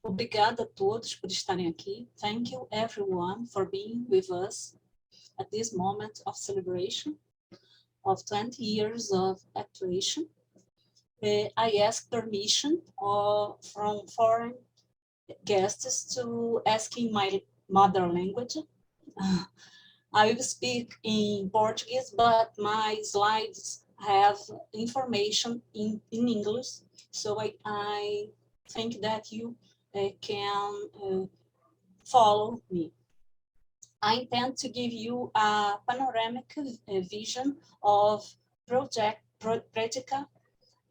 Obrigada a todos por estarem aqui. Thank you everyone for being with us at this moment of celebration of 20 years of actuation. I ask permission from foreign guests to ask in my mother language. I will speak in Portuguese, but my slides have information in English, so I think that you can follow me. I intend to give you a panoramic vision of Project Predica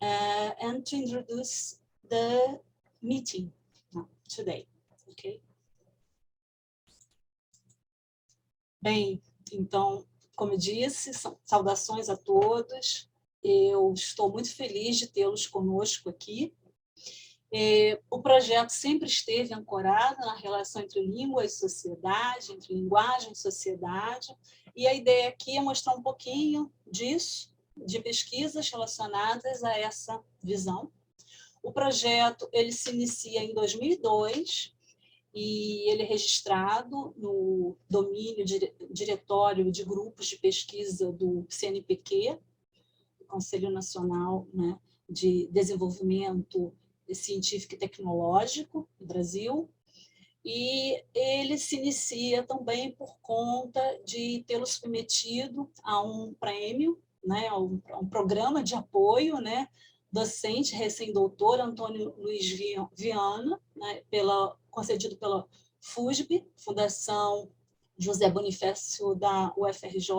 and to introduce the meeting today. Okay? Bem, então, como eu disse, saudações a todos. Eu estou muito feliz de tê-los conosco aqui. O projeto sempre esteve ancorado na relação entre língua e sociedade, entre linguagem e sociedade, e a ideia aqui é mostrar um pouquinho disso, de pesquisas relacionadas a essa visão. O projeto ele se inicia em 2002 e ele é registrado no domínio diretório de grupos de pesquisa do CNPq, Conselho Nacional, né, de Desenvolvimento Científico e Tecnológico do Brasil, e ele se inicia também por conta de tê-lo submetido a um prêmio, né, a um programa de apoio, né, docente recém-doutor Antônio Luiz Viana, né, concedido pela FUSB, Fundação José Bonifácio da UFRJ,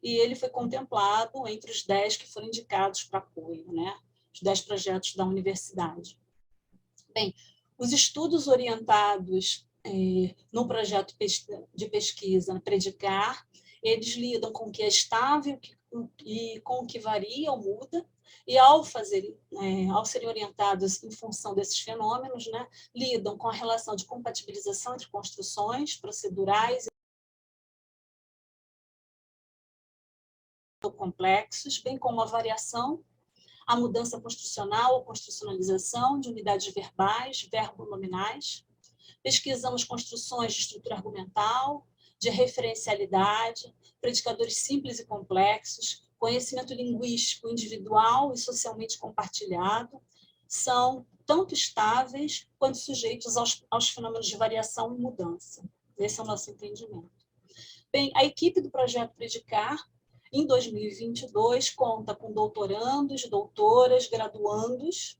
e ele foi contemplado entre os 10 que foram indicados para apoio, né, os 10 projetos da universidade. Bem, os estudos orientados no projeto de pesquisa Predicar, eles lidam com o que é estável e com o que varia ou muda, e ao serem orientados em função desses fenômenos, né, lidam com a relação de compatibilização entre construções procedurais ou complexos, bem como a variação, a mudança construcional ou construcionalização de unidades verbais, verbo-nominais. Pesquisamos construções de estrutura argumental, de referencialidade, predicadores simples e complexos, conhecimento linguístico individual e socialmente compartilhado, são tanto estáveis quanto sujeitos aos fenômenos de variação e mudança. Esse é o nosso entendimento. Bem, a equipe do projeto Predicar, em 2022, conta com doutorandos, doutoras, graduandos.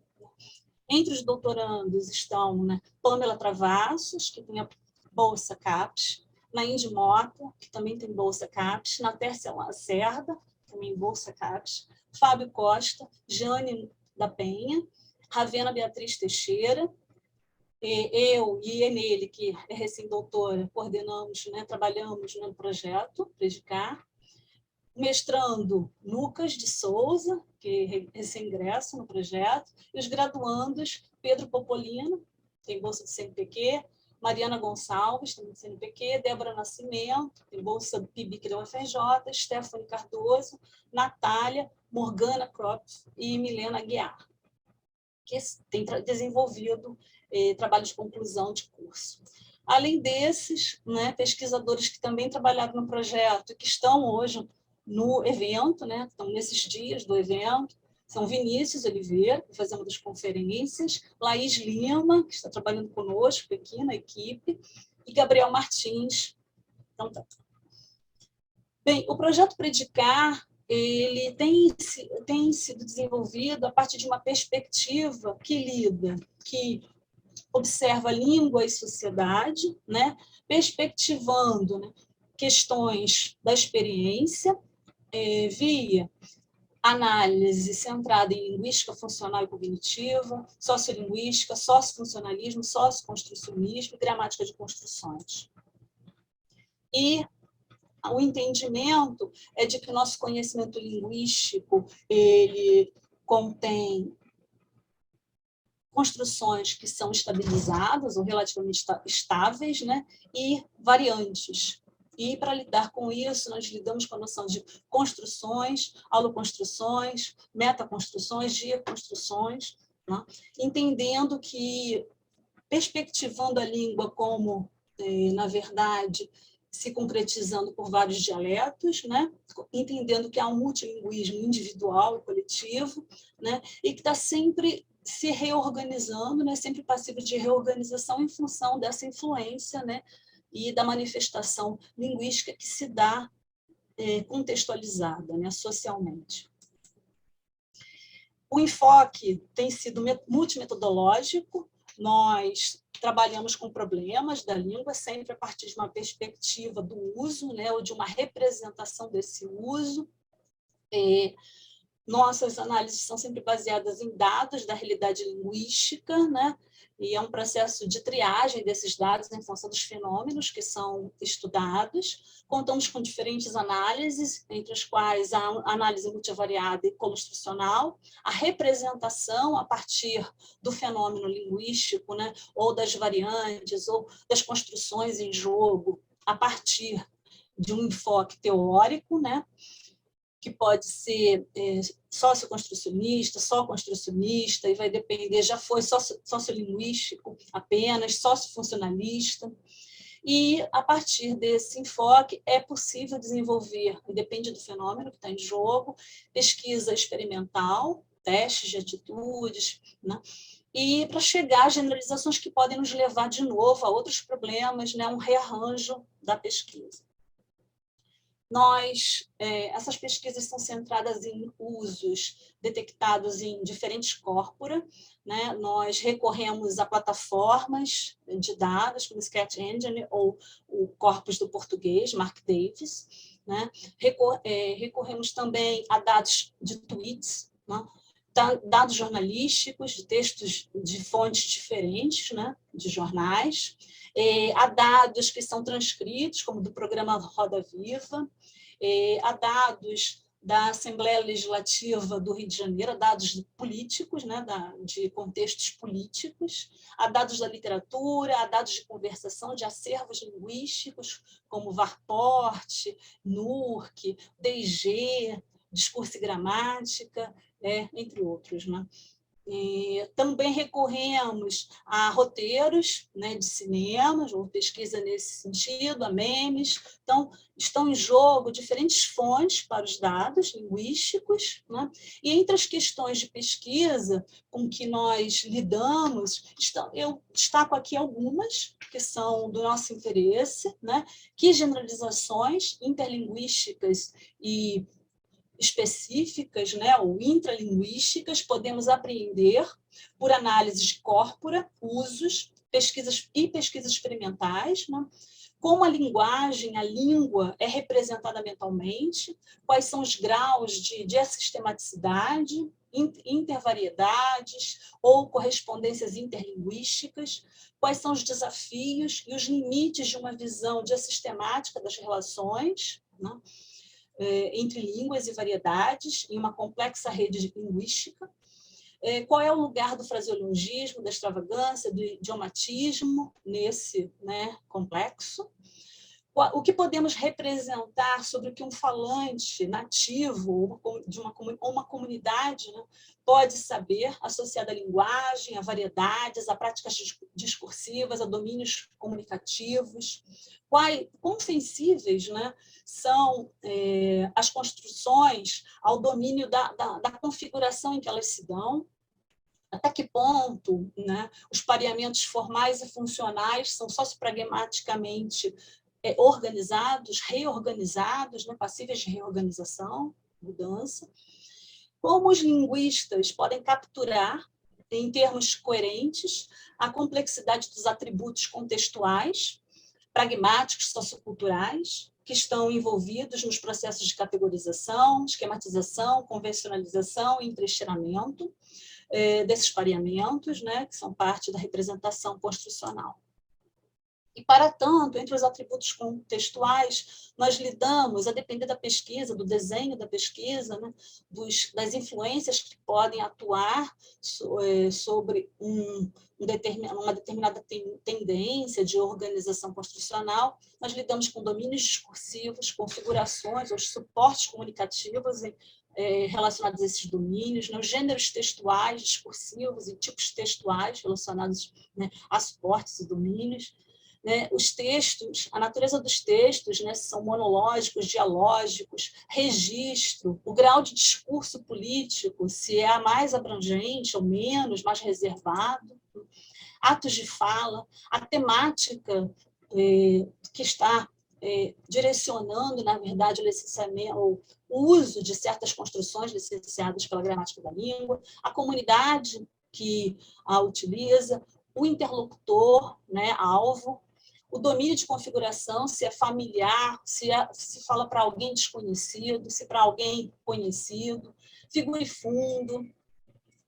Entre os doutorandos estão, né, Pamela Travassos, que tem a Bolsa CAPES, Nainde Mota, que também tem Bolsa CAPES, Natércia Lacerda, também Bolsa CAPES, Fábio Costa, Jane da Penha, Ravena Beatriz Teixeira, eu e Enele, que é recém-doutora, coordenamos, né, trabalhamos no projeto Predicar, mestrando Lucas de Souza, que recém-ingresso no projeto, e os graduandos Pedro Popolino, tem bolsa do CNPq, Mariana Gonçalves, também do CNPq, Débora Nascimento, tem bolsa do PIBIC da UFRJ, Stephanie Cardoso, Natália, Morgana Kropf e Milena Guiar, que tem desenvolvido trabalho de conclusão de curso. Além desses, né, pesquisadores que também trabalharam no projeto e que estão hoje no evento, né, estão nesses dias do evento, são Vinícius Oliveira, que faz uma das conferências, Laís Lima, que está trabalhando conosco aqui na equipe, e Gabriel Martins. Então, tá. Bem, o projeto Predicar, ele tem sido desenvolvido a partir de uma perspectiva que observa língua e sociedade, né, perspectivando, né, questões da experiência, via análise centrada em linguística funcional e cognitiva, sociolinguística, sociofuncionalismo, socioconstrucionismo e gramática de construções. E o entendimento é de que o nosso conhecimento linguístico ele contém construções que são estabilizadas ou relativamente estáveis, né, e variantes. E, para lidar com isso, nós lidamos com a noção de construções, holoconstruções, metaconstruções, diaconstruções, né? Entendendo que, perspectivando a língua como, na verdade, se concretizando por vários dialetos, né? Entendendo que há um multilinguismo individual e coletivo, né? E que está sempre se reorganizando, né? Sempre passivo de reorganização em função dessa influência, né? E da manifestação linguística que se dá contextualizada, né? Socialmente. O enfoque tem sido multimetodológico. Nós trabalhamos com problemas da língua, sempre a partir de uma perspectiva do uso, né, ou de uma representação desse uso. Nossas análises são sempre baseadas em dados da realidade linguística, né? E é um processo de triagem desses dados em função dos fenômenos que são estudados. Contamos com diferentes análises, entre as quais a análise multivariada e construcional, a representação a partir do fenômeno linguístico, né? Ou das variantes, ou das construções em jogo, a partir de um enfoque teórico, né? Que pode ser socioconstrucionista, só construcionista, e vai depender, já foi sociolinguístico apenas, sociofuncionalista. E, a partir desse enfoque, é possível desenvolver, e depende do fenômeno que está em jogo, pesquisa experimental, testes de atitudes, né? E para chegar a generalizações que podem nos levar, de novo, a outros problemas, né? Um rearranjo da pesquisa. Essas pesquisas são centradas em usos detectados em diferentes corpora, né? Nós recorremos a plataformas de dados, como Sketch Engine ou o corpus do português, Mark Davis, né? Recorremos também a dados de tweets, né? Dados jornalísticos, de textos de fontes diferentes, né? De jornais, há dados que são transcritos, como do programa Roda Viva, há dados da Assembleia Legislativa do Rio de Janeiro, há dados políticos, né, de contextos políticos, há dados da literatura, há dados de conversação, de acervos linguísticos, como Varport, NURC, DG, Discurso e Gramática, entre outros, né? Também recorremos a roteiros, né, de cinema, ou pesquisa nesse sentido, a memes. Então, estão em jogo diferentes fontes para os dados linguísticos, né? E entre as questões de pesquisa com que nós lidamos, eu destaco aqui algumas que são do nosso interesse, né? Que generalizações interlinguísticas e específicas, né, ou intralinguísticas, podemos apreender por análise de corpora, usos, pesquisas experimentais, né? Como a linguagem, a língua é representada mentalmente, quais são os graus de assistematicidade, intervariedades ou correspondências interlinguísticas, quais são os desafios e os limites de uma visão diassistemática das relações, né? Entre línguas e variedades, em uma complexa rede linguística. Qual é o lugar do fraseologismo, da extravagância, do idiomatismo nesse, né, complexo? O que podemos representar sobre o que um falante nativo de uma comunidade, né, pode saber, associado à linguagem, a variedades, a práticas discursivas, a domínios comunicativos? Quão sensíveis, né, são as construções ao domínio da configuração em que elas se dão? Até que ponto, né, os pareamentos formais e funcionais são sociopragmaticamente organizados, reorganizados, né, passíveis de reorganização, mudança? Como os linguistas podem capturar, em termos coerentes, a complexidade dos atributos contextuais, pragmáticos, socioculturais, que estão envolvidos nos processos de categorização, esquematização, convencionalização e entrecheiramento desses pareamentos, né, que são parte da representação construcional. E, para tanto, entre os atributos contextuais, nós lidamos, a depender da pesquisa, do desenho da pesquisa, né, das influências que podem atuar sobre uma determinada tendência de organização construcional, nós lidamos com domínios discursivos, configurações, os suportes comunicativos relacionados a esses domínios, né? Os gêneros textuais, discursivos e tipos textuais relacionados, né, a suportes e domínios. Né, os textos, a natureza dos textos, né, se são monológicos, dialógicos, registro, o grau de discurso político, se é mais abrangente ou menos, mais reservado, atos de fala, a temática que está direcionando, na verdade, o licenciamento, o uso de certas construções licenciadas pela gramática da língua, a comunidade que a utiliza, o interlocutor, né, alvo, o domínio de configuração, se é familiar, se fala para alguém desconhecido, se para alguém conhecido, figura e fundo,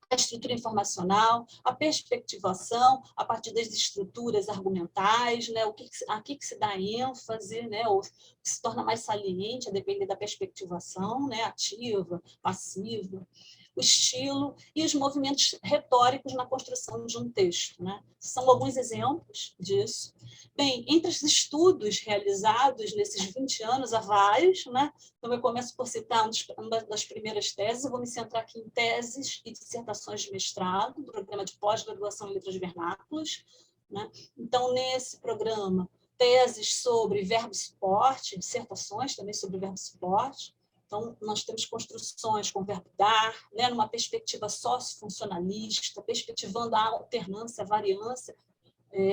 a estrutura informacional, a perspectivação, a partir das estruturas argumentais, né, a que se dá ênfase, né, ou que se torna mais saliente, a depender da perspectivação, né, ativa, passiva, o estilo e os movimentos retóricos na construção de um texto. Né? São alguns exemplos disso. Bem, entre os estudos realizados nesses 20 anos, há vários, né? Então eu começo por citar uma das primeiras teses, eu vou me centrar aqui em teses e dissertações de mestrado, do programa de pós-graduação em letras vernáculas. Né? Então, nesse programa, teses sobre verbo-suporte, dissertações também sobre verbo-suporte. Então, nós temos construções com o verbo dar, né, numa perspectiva sociofuncionalista, perspectivando a alternância, a variância,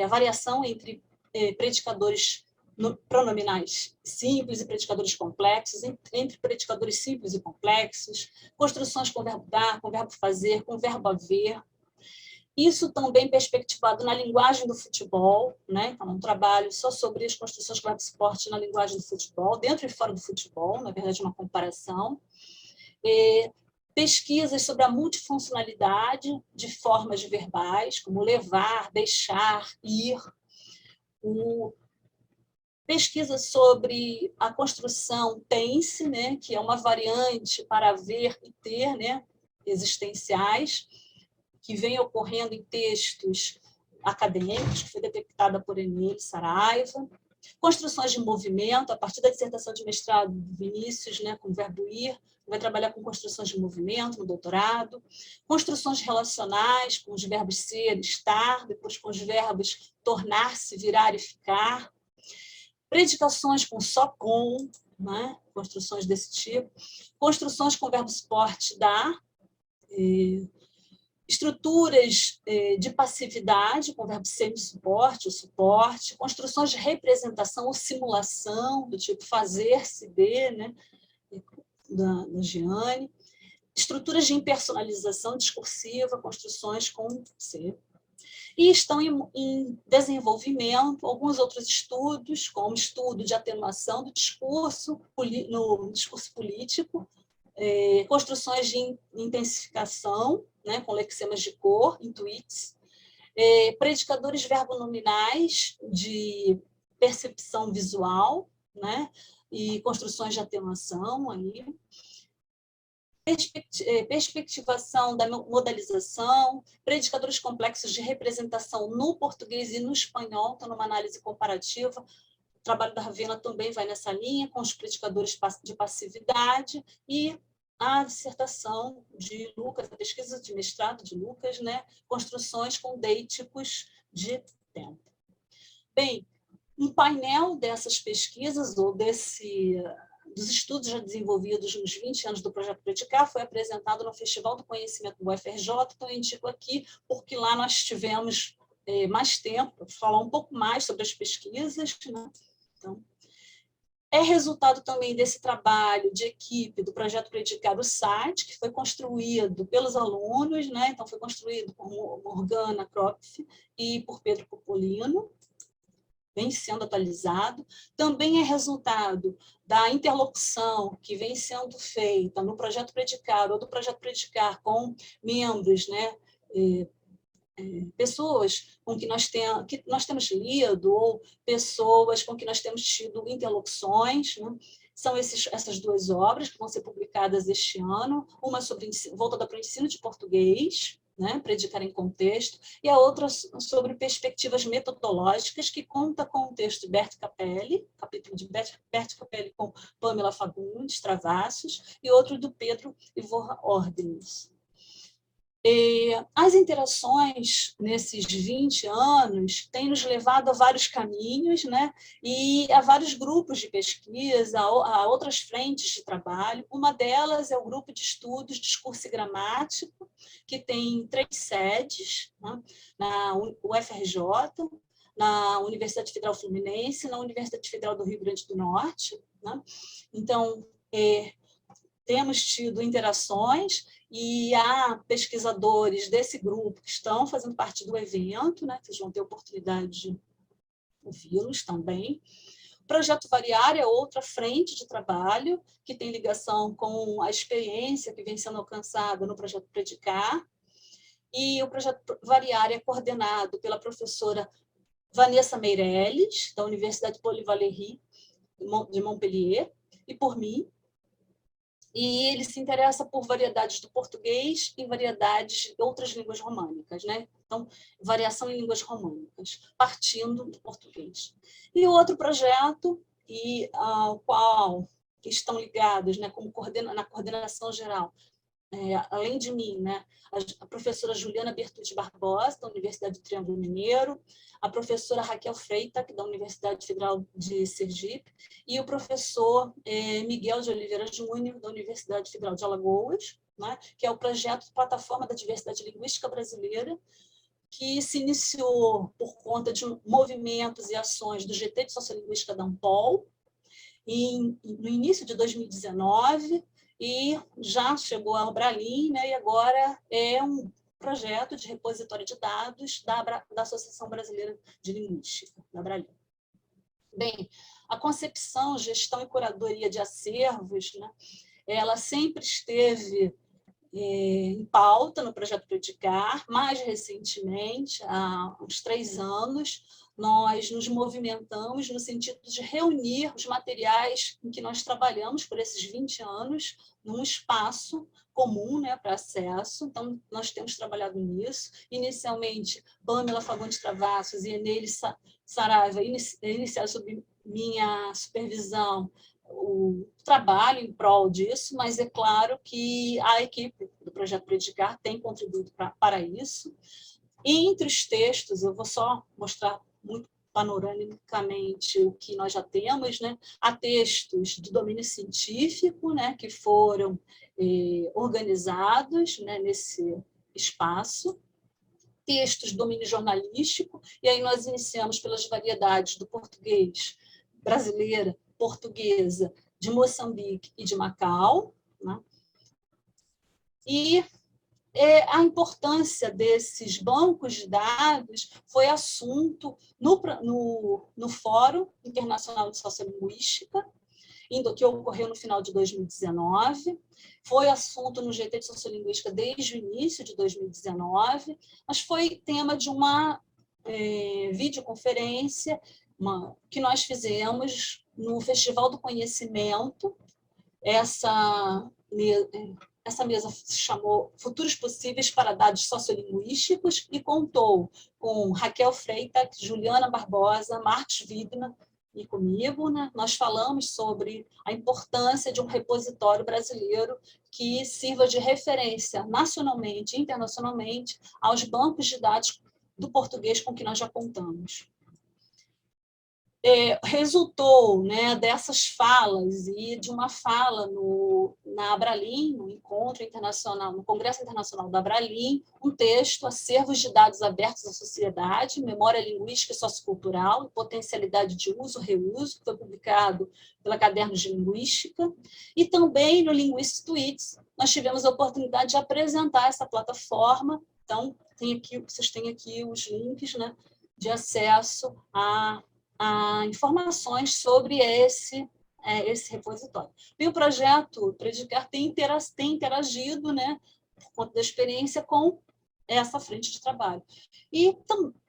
a variação entre predicadores pronominais simples e predicadores complexos, entre predicadores simples e complexos, construções com o verbo dar, com o verbo fazer, com o verbo haver. Isso também perspectivado na linguagem do futebol, né? Então, um trabalho só sobre as construções com verbo-suporte na linguagem do futebol, dentro e fora do futebol, na verdade, uma comparação. Pesquisas sobre a multifuncionalidade de formas verbais, como levar, deixar, ir. Pesquisa sobre a construção tense, né? Que é uma variante para haver e ter, né? Existenciais, que vem ocorrendo em textos acadêmicos, que foi detectada por Emílio Saraiva. Construções de movimento, a partir da dissertação de mestrado do Vinícius, né, com o verbo ir, vai trabalhar com construções de movimento no doutorado. Construções relacionais, com os verbos ser, estar, depois com os verbos tornar-se, virar e ficar. Predicações com só com, né, construções desse tipo. Construções com verbo-suporte dar, estruturas de passividade, com o verbo semi-suporte, o suporte, construções de representação ou simulação, do tipo fazer-se de, né, da Giane, estruturas de impersonalização discursiva, construções com C. E estão em desenvolvimento alguns outros estudos, como estudo de atenuação do discurso, no discurso político, construções de intensificação, né, com lexemas de cor, em tweets, predicadores verbonominais de percepção visual, né, e construções de atenuação, aí. Perspectivação da modalização, predicadores complexos de representação no português e no espanhol, então, numa análise comparativa. O trabalho da Ravena também vai nessa linha, com os predicadores de passividade, e a dissertação de Lucas, a pesquisa de mestrado de Lucas, né? Construções com deíticos de tempo. Bem, um painel dessas pesquisas, ou dos estudos já desenvolvidos nos 20 anos do Projeto Predicar, foi apresentado no Festival do Conhecimento do UFRJ, então eu indico aqui, porque lá nós tivemos mais tempo para falar um pouco mais sobre as pesquisas, né? Então, é resultado também desse trabalho de equipe do Projeto Predicar, o site, que foi construído pelos alunos, né? Então foi construído por Morgana Kropf e por Pedro Popolino, vem sendo atualizado. Também é resultado da interlocução que vem sendo feita no Projeto Predicar, ou do Projeto Predicar com membros, né? Pessoas com que nós temos lido, ou pessoas com que nós temos tido interlocuções, né? São essas duas obras que vão ser publicadas este ano, uma voltada para o ensino de português, né, Predicar em Contexto, e a outra sobre perspectivas metodológicas, que conta com o texto de Bert Capelli, capítulo de Bert Capelli com Pamela Fagundes Travassos, e outro do Pedro Ivor Ordenes. As interações nesses 20 anos têm nos levado a vários caminhos, né? E a vários grupos de pesquisa, a outras frentes de trabalho. Uma delas é o Grupo de Estudos Discurso e Gramático, que tem 3 sedes, né? Na UFRJ, na Universidade Federal Fluminense, na Universidade Federal do Rio Grande do Norte, né? Então, temos tido interações e há pesquisadores desse grupo que estão fazendo parte do evento, né? Vocês vão ter oportunidade de ouvi-los também. O Projeto Variar é outra frente de trabalho que tem ligação com a experiência que vem sendo alcançada no Projeto Predicar. E o Projeto Variar é coordenado pela professora Vanessa Meirelles, da Universidade Paul-Valéry de Montpellier, e por mim. E ele se interessa por variedades do português e variedades de outras línguas românicas, né? Então, variação em línguas românicas, partindo do português. E o outro projeto, ao qual estão ligados, né, como na coordenação geral, além de mim, né, a professora Juliana Bertucci Barbosa, da Universidade do Triângulo Mineiro, a professora Raquel Freitag, da Universidade Federal de Sergipe, e o professor Miguel de Oliveira Júnior, da Universidade Federal de Alagoas, né, que é o projeto Plataforma da Diversidade Linguística Brasileira, que se iniciou por conta de movimentos e ações do GT de Sociolinguística da Ampol, no início de 2019, e já chegou ao Abralim, né, e agora é um projeto de repositório de dados da Associação Brasileira de Linguística, da Abralim. Bem, a concepção, gestão e curadoria de acervos, né, ela sempre esteve em pauta no Projeto Predicar. Mais recentemente, há uns 3 anos, nós nos movimentamos no sentido de reunir os materiais em que nós trabalhamos por esses 20 anos num espaço comum, né, para acesso. Então, nós temos trabalhado nisso. Inicialmente, Pamela Fagundes Travassos e Eneli Saraiva iniciaram sob minha supervisão o trabalho em prol disso, mas é claro que a equipe do Projeto Predicar tem contribuído para isso. E entre os textos, eu vou só mostrar muito panoramicamente o que nós já temos, né? Há textos de domínio científico, né, que foram organizados, né, nesse espaço, textos de domínio jornalístico, e aí nós iniciamos pelas variedades do português brasileira, portuguesa, de Moçambique e de Macau, né? E a importância desses bancos de dados foi assunto no Fórum Internacional de Sociolinguística, que ocorreu no final de 2019, foi assunto no GT de Sociolinguística desde o início de 2019, mas foi tema de uma videoconferência que nós fizemos no Festival do Conhecimento. Essa mesa se chamou Futuros Possíveis para Dados Sociolinguísticos e contou com Raquel Freitag, Juliana Barbosa, Marcos Widmer e comigo, né? Nós falamos sobre a importância de um repositório brasileiro que sirva de referência nacionalmente e internacionalmente aos bancos de dados do português com que nós já contamos. Resultou, né, dessas falas e de uma fala na Abralim, no encontro internacional, no Congresso Internacional da Abralim, um texto, Acervos de Dados Abertos à Sociedade, Memória Linguística e Sociocultural, Potencialidade de Uso e Reuso, que foi publicado pela Cadernos de Linguística, e também no Linguist Tweets, nós tivemos a oportunidade de apresentar essa plataforma. Então, vocês têm aqui os links, né, de acesso a informações sobre esse repositório. E o projeto Predicar tem interagido, né, por conta da experiência, com essa frente de trabalho. E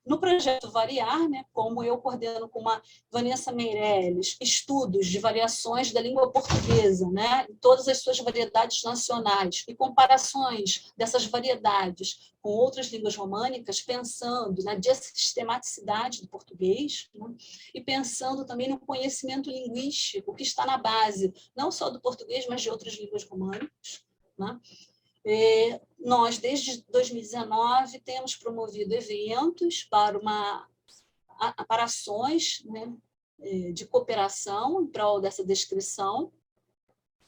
no projeto Variar, né, como eu coordeno com a Vanessa Meirelles, estudos de variações da língua portuguesa, né, em todas as suas variedades nacionais, e comparações dessas variedades com outras línguas românicas, pensando na sistematicidade do português, né, e pensando também no conhecimento linguístico que está na base, não só do português, mas de outras línguas românicas, né? Nós, desde 2019, temos promovido eventos para ações, né, de cooperação em prol dessa descrição,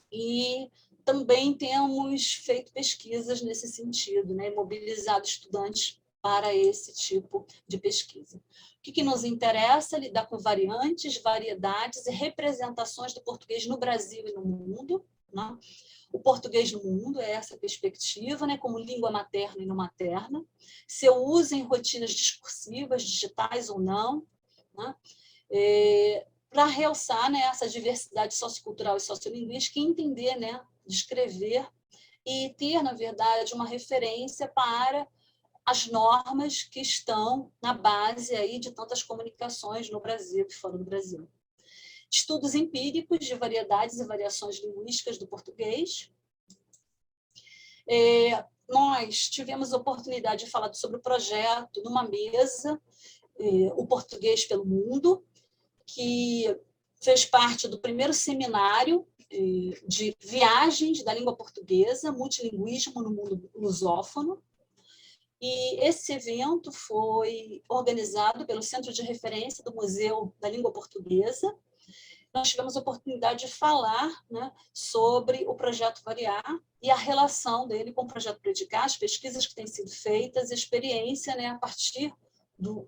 e também temos feito pesquisas nesse sentido, né, mobilizado estudantes para esse tipo de pesquisa. O que nos interessa? Lidar com variantes, variedades e representações do português no Brasil e no mundo, né? O português no mundo é essa perspectiva, né, como língua materna e não materna, seu uso em rotinas discursivas, digitais ou não, né, para realçar, né, essa diversidade sociocultural e sociolinguística e entender, né, descrever e ter, na verdade, uma referência para as normas que estão na base aí de tantas comunicações no Brasil e fora do Brasil. Estudos empíricos de variedades e variações linguísticas do português. Nós tivemos a oportunidade de falar sobre o projeto numa mesa, o Português pelo Mundo, que fez parte do primeiro seminário de viagens da língua portuguesa, multilinguismo no mundo lusófono. E esse evento foi organizado pelo Centro de Referência do Museu da Língua Portuguesa. Nós tivemos a oportunidade de falar, né, sobre o projeto Variar e a relação dele com o projeto Predicar, as pesquisas que têm sido feitas, a experiência, né, a partir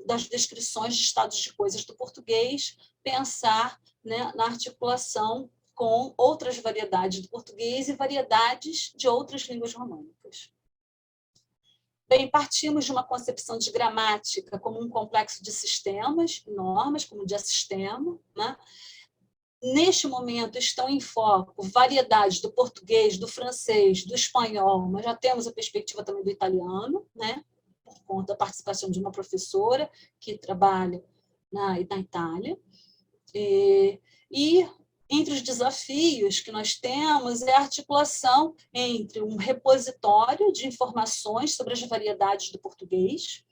das descrições de estados de coisas do português, pensar, né, na articulação com outras variedades do português e variedades de outras línguas românicas. Bem, partimos de uma concepção de gramática como um complexo de sistemas e normas, como diassistema, né? Neste momento estão em foco variedades do português, do francês, do espanhol, mas já temos a perspectiva também do italiano, né? Por conta da participação de uma professora que trabalha na Itália. E entre os desafios que nós temos é a articulação entre um repositório de informações sobre as variedades do português,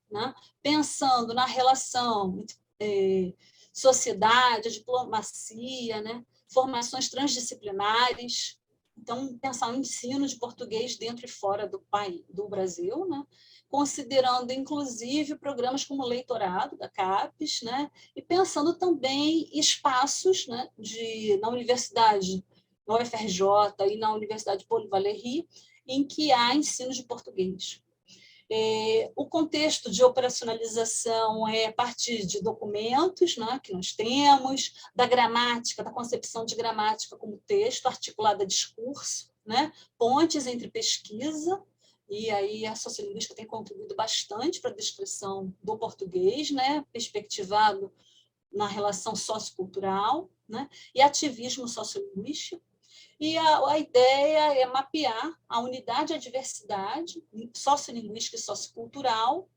né? Pensando na relação entre sociedade, diplomacia, né? Formações transdisciplinares. Então, pensar no ensino de português dentro e fora do país, do Brasil, né? Considerando, inclusive, programas como o Leitorado, da CAPES, né? E pensando também espaços, né, na universidade, na UFRJ e na Universidade Paul Valéry, em que há ensino de português. O contexto de operacionalização é a partir de documentos, né, que nós temos, da gramática, da concepção de gramática como texto, articulada a discurso, né, pontes entre pesquisa, e aí a sociolinguística tem contribuído bastante para a descrição do português, né, perspectivado na relação sociocultural, né, e ativismo sociolinguístico. E a ideia é mapear a unidade e a diversidade sociolinguística e sociocultural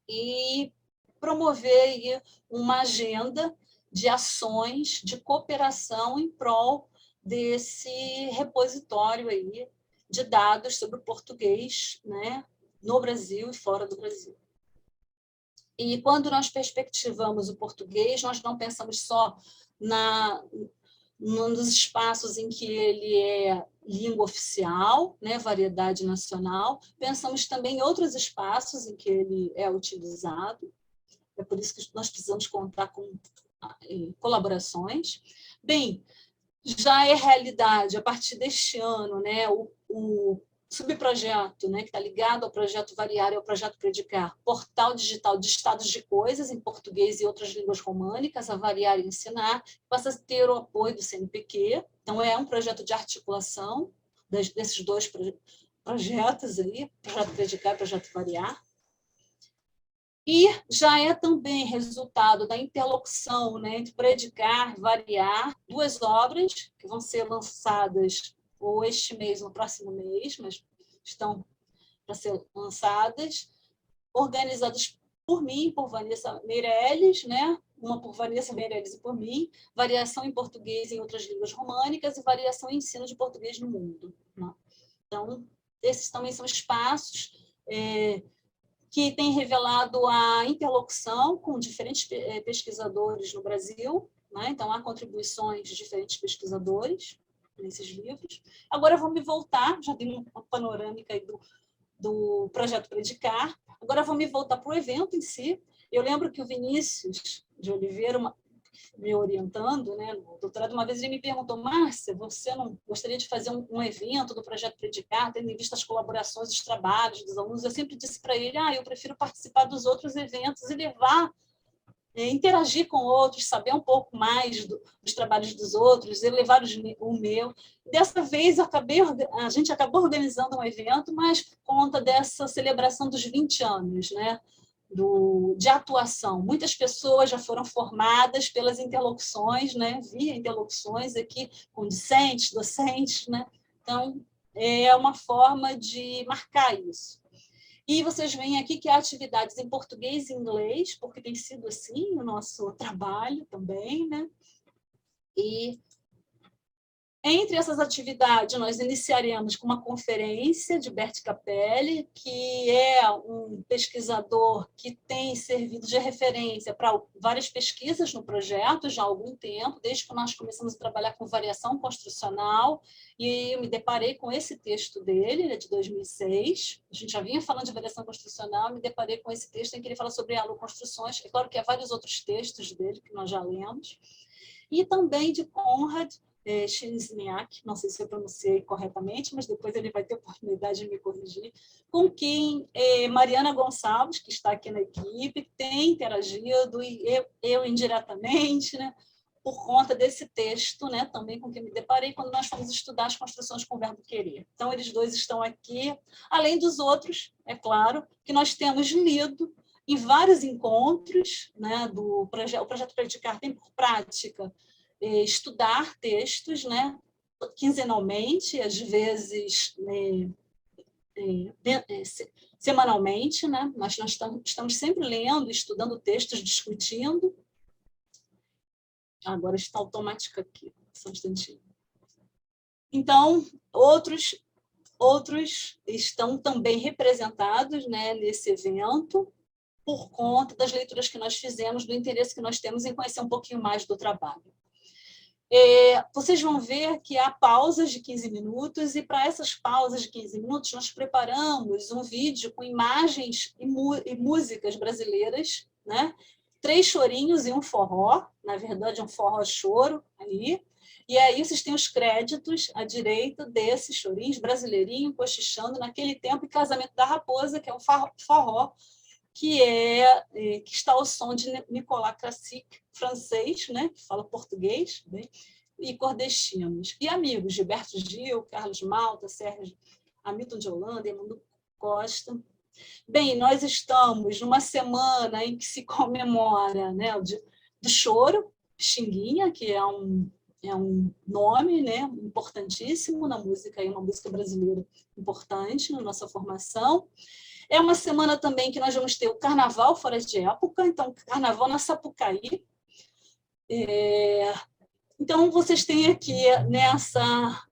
e promover uma agenda de ações de cooperação em prol desse repositório aí de dados sobre o português, né, no Brasil e fora do Brasil. E quando nós perspectivamos o português, nós não pensamos só nos espaços em que ele é língua oficial, né, variedade nacional, pensamos também em outros espaços em que ele é utilizado. É por isso que nós precisamos contar com colaborações. Bem, já é realidade, a partir deste ano, né, o subprojeto, né, que está ligado ao projeto Variar e ao projeto Predicar, portal digital de estados de coisas em português e outras línguas românicas, a variar e ensinar, passa a ter o apoio do CNPq. Então, é um projeto de articulação desses dois projetos aí, projeto Predicar e projeto Variar. E já é também resultado da interlocução, né, entre Predicar e Variar, duas obras que vão ser lançadas ou este mês, no próximo mês, mas estão para ser lançadas, organizadas por mim, por Vanessa Meirelles, né? Uma por Vanessa Meirelles e por mim, variação em português em outras línguas românicas e variação em ensino de português no mundo. Né? Então, esses também são espaços que têm revelado a interlocução com diferentes pesquisadores no Brasil. Né? Então, há contribuições de diferentes pesquisadores nesses livros. Agora, vou me voltar, já dei uma panorâmica aí do projeto Predicar. Agora, vou me voltar para o evento em si. Eu lembro que o Vinícius de Oliveira, me orientando, né, no doutorado, uma vez ele me perguntou: Márcia, você não gostaria de fazer um evento do projeto Predicar, tendo em vista as colaborações, os trabalhos dos alunos? Eu sempre disse para ele: eu prefiro participar dos outros eventos e levar, interagir com outros, saber um pouco mais dos trabalhos dos outros, e levar o meu. Dessa vez, a gente acabou organizando um evento, mas por conta dessa celebração dos 20 anos, né? De atuação. Muitas pessoas já foram formadas pelas interlocuções, né? Via interlocuções aqui com discentes, docentes. Né? Então, é uma forma de marcar isso. E vocês veem aqui que há atividades em português e inglês, porque tem sido assim o nosso trabalho também. Né? E entre essas atividades, nós iniciaremos com uma conferência de Bert Capelli, que é um pesquisador que tem servido de referência para várias pesquisas no projeto já há algum tempo, desde que nós começamos a trabalhar com variação construcional, e eu me deparei com esse texto dele, né, de 2006. A gente já vinha falando de variação construcional, me deparei com esse texto em que ele fala sobre haloconstruções. É claro que há vários outros textos dele que nós já lemos. E também de Konrad Chizniak, não sei se eu pronunciei corretamente, mas depois ele vai ter oportunidade de me corrigir, com quem Mariana Gonçalves, que está aqui na equipe, tem interagido, e eu indiretamente, né, por conta desse texto, né, também com quem me deparei quando nós fomos estudar as construções com o verbo querer. Então, eles dois estão aqui, além dos outros, é claro, que nós temos lido em vários encontros, né, o projeto Predicar tem por prática estudar textos, né, quinzenalmente, às vezes semanalmente. Né? Nós estamos sempre lendo, estudando textos, discutindo. Agora está automático aqui, só um instantinho. Então, outros estão também representados, né, nesse evento, por conta das leituras que nós fizemos, do interesse que nós temos em conhecer um pouquinho mais do trabalho. Vocês vão ver que há pausas de 15 minutos, e para essas pausas de 15 minutos nós preparamos um vídeo com imagens e músicas brasileiras, né? 3 chorinhos e um forró, na verdade um forró-choro aí, e aí vocês têm os créditos à direita desses chorinhos, brasileirinho, cochichando, naquele tempo, e Casamento da Raposa, que é um forró, que está ao som de Nicolas Classic, francês, né, que fala português, né, e cordestinos. E amigos, Gilberto Gil, Carlos Malta, Sérgio Hamilton de Holanda, Emmanuel Costa. Bem, nós estamos numa semana em que se comemora, né, do choro, Xinguinha, que é um nome, né, importantíssimo na música, uma música brasileira importante na nossa formação. É uma semana também que nós vamos ter o Carnaval fora de época, então, Carnaval na Sapucaí. Então, vocês têm aqui,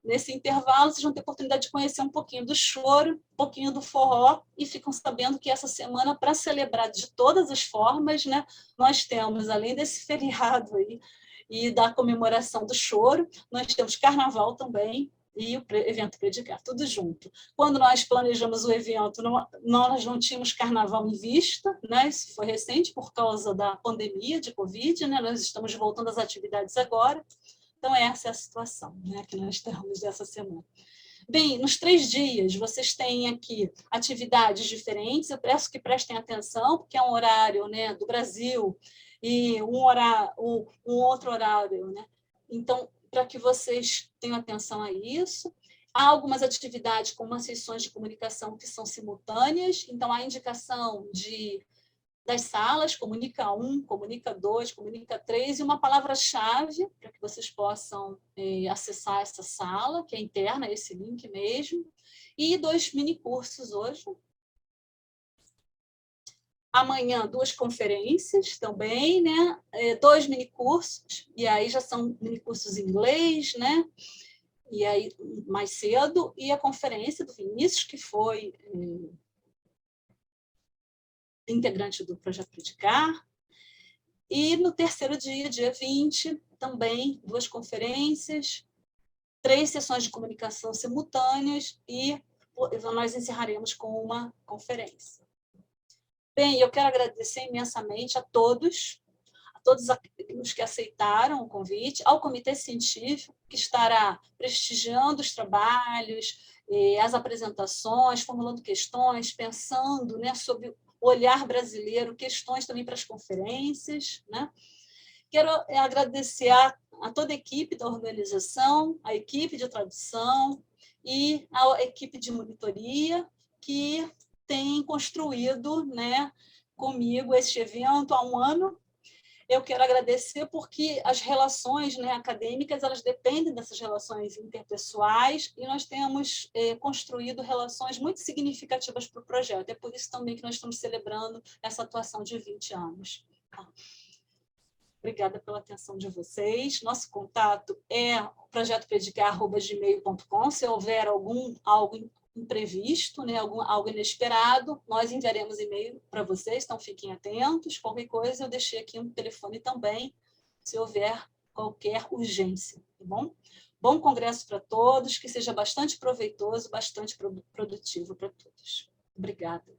nesse intervalo, vocês vão ter a oportunidade de conhecer um pouquinho do choro, um pouquinho do forró, e ficam sabendo que essa semana, para celebrar de todas as formas, né, nós temos, além desse feriado aí, e da comemoração do choro, nós temos Carnaval também, e o evento Predicar, tudo junto. Quando nós planejamos o evento, nós não tínhamos Carnaval em vista, né? Isso foi recente por causa da pandemia de Covid, né? Nós estamos voltando às atividades agora. Então, essa é a situação, né, que nós temos dessa semana. Bem, nos 3 dias, vocês têm aqui atividades diferentes, eu peço que prestem atenção, porque é um horário, né, do Brasil e um outro horário, né? Então, para que vocês tenham atenção a isso. Há algumas atividades, como as sessões de comunicação, que são simultâneas, então há indicação de das salas, Comunica 1, Comunica 2, Comunica 3, e uma palavra-chave para que vocês possam acessar essa sala, que é interna, esse link mesmo, e 2 mini-cursos hoje. Amanhã, 2 conferências também, né? 2 mini-cursos, e aí já são mini-cursos em inglês, né? E aí, mais cedo, e a conferência do Vinícius, que foi integrante do Projeto Predicar. E no terceiro dia, dia 20, também 2 conferências, 3 sessões de comunicação simultâneas e nós encerraremos com uma conferência. Bem, eu quero agradecer imensamente a todos os que aceitaram o convite, ao Comitê Científico, que estará prestigiando os trabalhos, as apresentações, formulando questões, pensando, né, sobre o olhar brasileiro, questões também para as conferências, né? Quero agradecer a toda a equipe da organização, a equipe de tradução e a equipe de monitoria que tem construído, né, comigo este evento há um ano. Eu quero agradecer porque as relações, né, acadêmicas, elas dependem dessas relações interpessoais e nós temos construído relações muito significativas para o projeto. É por isso também que nós estamos celebrando essa atuação de 20 anos. Tá? Obrigada pela atenção de vocês. Nosso contato é projetopredicar@gmail.com. Se houver algo imprevisto, né, algo inesperado, nós enviaremos e-mail para vocês, então fiquem atentos. Qualquer coisa, eu deixei aqui um telefone também, se houver qualquer urgência. Tá bom? Bom congresso para todos, que seja bastante proveitoso, bastante produtivo para todos. Obrigada.